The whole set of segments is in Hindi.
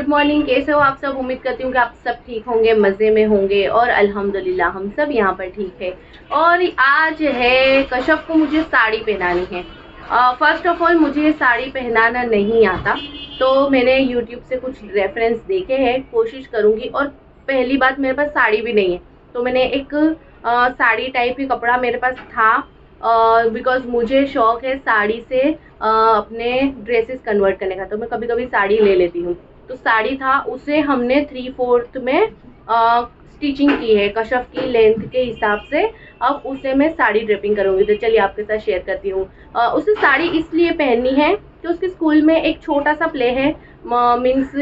Good morning. कैसे हो आप सब? उम्मीद करती हूँ कि आप सब ठीक होंगे, मज़े में होंगे और अल्हम्दुलिल्लाह हम सब यहाँ पर ठीक है। और आज है कश्यप को मुझे साड़ी पहनानी है। फर्स्ट ऑफ ऑल मुझे साड़ी पहनाना नहीं आता, तो मैंने यूट्यूब से कुछ रेफरेंस देखे हैं, कोशिश करूँगी। और पहली बात, मेरे पास साड़ी भी नहीं है, तो मैंने एक साड़ी टाइप ही कपड़ा मेरे पास था, बिकॉज मुझे शौक है साड़ी से अपने ड्रेसेस कन्वर्ट करने का, तो मैं कभी कभी साड़ी ले लेती हूँ। तो साड़ी था, उसे हमने 3/4 में स्टिचिंग की है कश्यप की लेंथ के हिसाब से। अब उसे मैं साड़ी ड्रेपिंग करूँगी, तो चलिए आपके साथ शेयर करती हूँ। उसे साड़ी इसलिए पहननी है कि उसके स्कूल में एक छोटा सा प्ले है, मीन्स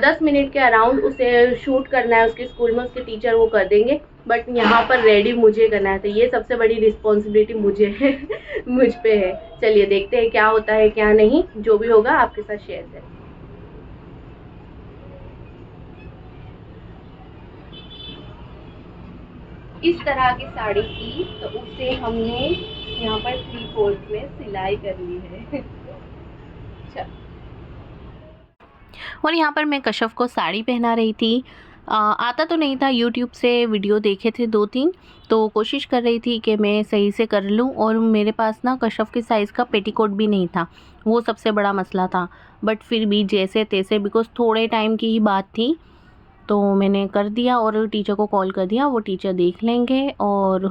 10 मिनट के अराउंड उसे शूट करना है उसके स्कूल में, उसके टीचर वो कर देंगे, बट यहाँ पर रेडी मुझे करना है, तो ये सबसे बड़ी रिस्पॉन्सिबिलिटी मुझे है मुझ पे है। चलिए देखते हैं क्या होता है क्या नहीं, जो भी होगा आपके साथ शेयर करें। इस तरह की साड़ी थी, तो उसे हमने यहाँ पर 3/4 में सिलाई कर ली है और यहाँ पर मैं कश्यप को साड़ी पहना रही थी। आता तो नहीं था, यूट्यूब से वीडियो देखे थे 2-3, तो कोशिश कर रही थी कि मैं सही से कर लूँ। और मेरे पास ना कश्यप के साइज़ का पेटीकोट भी नहीं था, वो सबसे बड़ा मसला था। बट फिर भी जैसे तैसे, बिकॉज़ थोड़े टाइम की ही बात थी, तो मैंने कर दिया और टीचर को कॉल कर दिया, वो टीचर देख लेंगे। और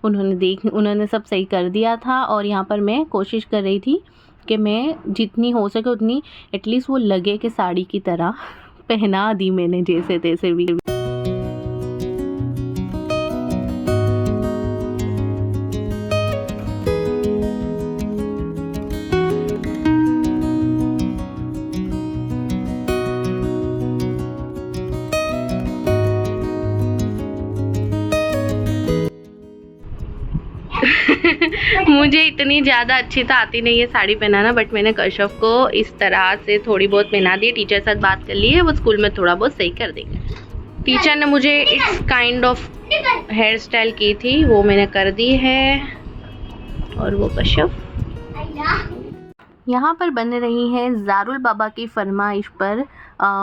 उन्होंने सब सही कर दिया था। और यहाँ पर मैं कोशिश कर रही थी कि मैं जितनी हो सके उतनी एटलीस्ट वो लगे कि साड़ी की तरह पहना दी मैंने जैसे तैसे भी। मुझे इतनी ज़्यादा अच्छी तो आती नहीं है साड़ी पहनाना, बट मैंने कश्यप को इस तरह से थोड़ी बहुत पहना दी। टीचर साथ बात कर ली है, वो स्कूल में थोड़ा बहुत सही कर देंगे। टीचर ने मुझे it's kind of hair style की थी, वो मैंने कर दी है। और वो कश्यप यहाँ पर बन रही है ज़ारुल बाबा की फरमाइश पर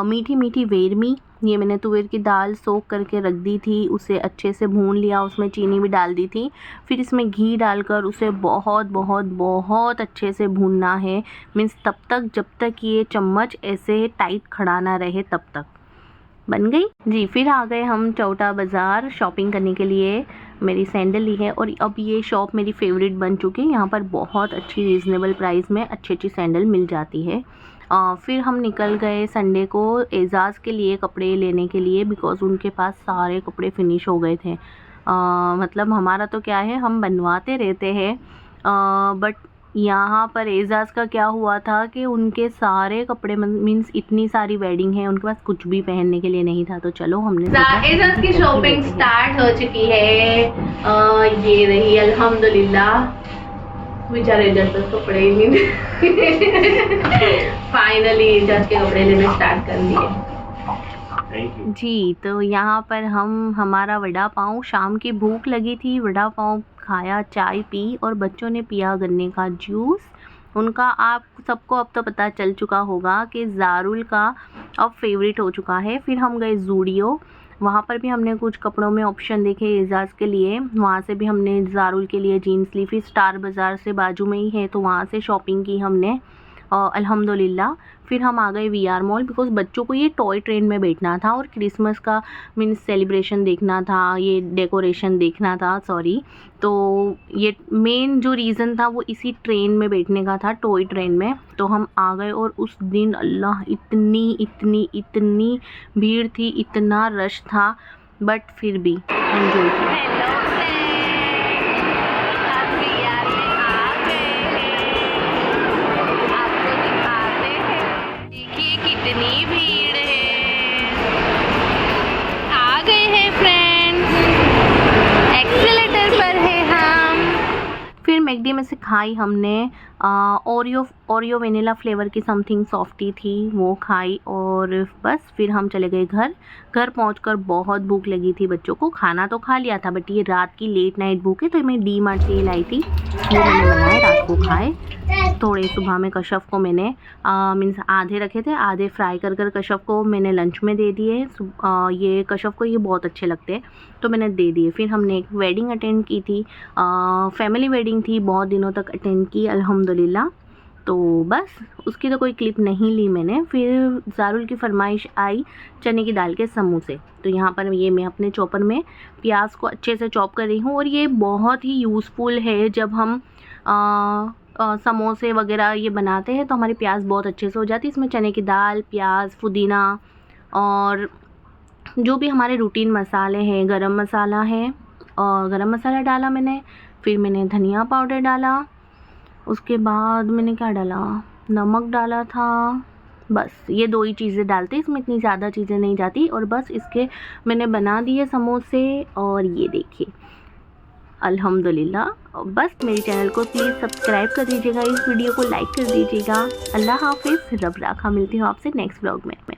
मीठी मीठी वेरमी। ये मैंने तुअर की दाल सोख करके रख दी थी, उसे अच्छे से भून लिया, उसमें चीनी भी डाल दी थी। फिर इसमें घी डालकर उसे बहुत बहुत बहुत अच्छे से भूनना है, मीन्स तब तक जब तक ये चम्मच ऐसे टाइट खड़ा ना रहे, तब तक। बन गई जी। फिर आ गए हम चौटा बाज़ार शॉपिंग करने के लिए। मेरी सैंडल ली है और अब ये शॉप मेरी फेवरेट बन चुकी है। यहाँ पर बहुत अच्छी रीज़नेबल प्राइस में अच्छी अच्छी सैंडल मिल जाती है। फिर हम निकल गए संडे को एजाज़ के लिए कपड़े लेने के लिए, बिकॉज़ उनके पास सारे कपड़े फिनिश हो गए थे। मतलब हमारा तो क्या है, हम बनवाते रहते हैं, बट यहाँ पर एजाज़ का क्या हुआ था कि उनके सारे कपड़े, मीन्स इतनी सारी वेडिंग है, उनके पास कुछ भी पहनने के लिए नहीं था। तो चलो हमने एजाज़ की शॉपिंग स्टार्ट हो चुकी है। ये रही अल्हम्दुलिल्लाह। बेचारे एजाज़ तो कपड़े ही नहीं फाइनली एजाज़ के कपड़े लेने स्टार्ट कर दिए जी। तो यहाँ पर हमारा वड़ा पाव, शाम की भूख लगी थी, वड़ा पाव खाया, चाय पी और बच्चों ने पिया गन्ने का जूस। उनका आप सबको अब तो पता चल चुका होगा कि ज़ारुल का अब फेवरेट हो चुका है। फिर हम गए ज़ूडियो, वहाँ पर भी हमने कुछ कपड़ों में ऑप्शन देखे एजाज़ के लिए, वहाँ से भी हमने ज़ारुल के लिए जीन्स ली। फिर स्टार बाज़ार से बाजू में ही है, तो वहाँ से शॉपिंग की हमने अल्हम्दुलिल्लाह। फिर हम आ गए वीआर मॉल, बिकॉज़ बच्चों को ये टॉय ट्रेन में बैठना था और क्रिसमस का मीन्स सेलिब्रेशन देखना था, ये डेकोरेशन देखना था, सॉरी। तो ये मेन जो रीज़न था वो इसी ट्रेन में बैठने का था, टॉय ट्रेन में। तो हम आ गए और उस दिन अल्लाह इतनी इतनी इतनी भीड़ थी, इतना रश था, बट फिर भी एंजॉय किया। कितनी भीड़ है, आ गए हैं फ्रेंड्स, एक्सीलेटर पर है हम। फिर मैकडी में से खाई हमने ओरियो वेनिला फ्लेवर की समथिंग सॉफ्टी थी, वो खाई और बस फिर हम चले गए घर पहुंचकर बहुत भूख लगी थी। बच्चों को खाना तो खा लिया था, बट ये रात की लेट नाइट भूख है, तो मैं डी मार्ट से लाई थी, वो मैंने बनाए, रात को खाए। थोड़े सुबह में कशफ को मैंने मीन्स आधे रखे थे, आधे फ्राई कर कशफ को मैंने लंच में दे दिए। ये कशफ को ये बहुत अच्छे लगते हैं तो मैंने दे दिए। फिर हमने एक वेडिंग अटेंड की थी, फैमिली वेडिंग थी, बहुत दिनों तक अटेंड की अल्हम्दुलिल्लाह। तो बस उसकी तो कोई क्लिप नहीं ली मैंने। फिर ज़ारुल की फरमाइश आई चने की दाल के समोसे, तो यहाँ पर ये मैं अपने चॉपर में प्याज को अच्छे से चॉप कर रही हूँ। और ये बहुत ही यूज़फुल है, जब हम समोसे वगैरह ये बनाते हैं तो हमारी प्याज बहुत अच्छे से हो जाती है। इसमें चने की दाल, प्याज, पुदीना और जो भी हमारे रूटीन मसाले हैं, गरम मसाला है और गरम मसाला डाला मैंने। फिर मैंने धनिया पाउडर डाला, उसके बाद मैंने क्या डाला, नमक डाला था। बस ये 2 ही चीज़ें डालते, इसमें इतनी ज़्यादा चीज़ें नहीं जाती। और बस इसके मैंने बना दिए समोसे और ये देखिए अल्हम्दुलिल्लाह। बस मेरे चैनल को प्लीज़ सब्सक्राइब कर दीजिएगा, इस वीडियो को लाइक कर दीजिएगा। अल्लाह हाफिज़, रब राखा। मिलती हूँ आपसे नेक्स्ट व्लॉग में।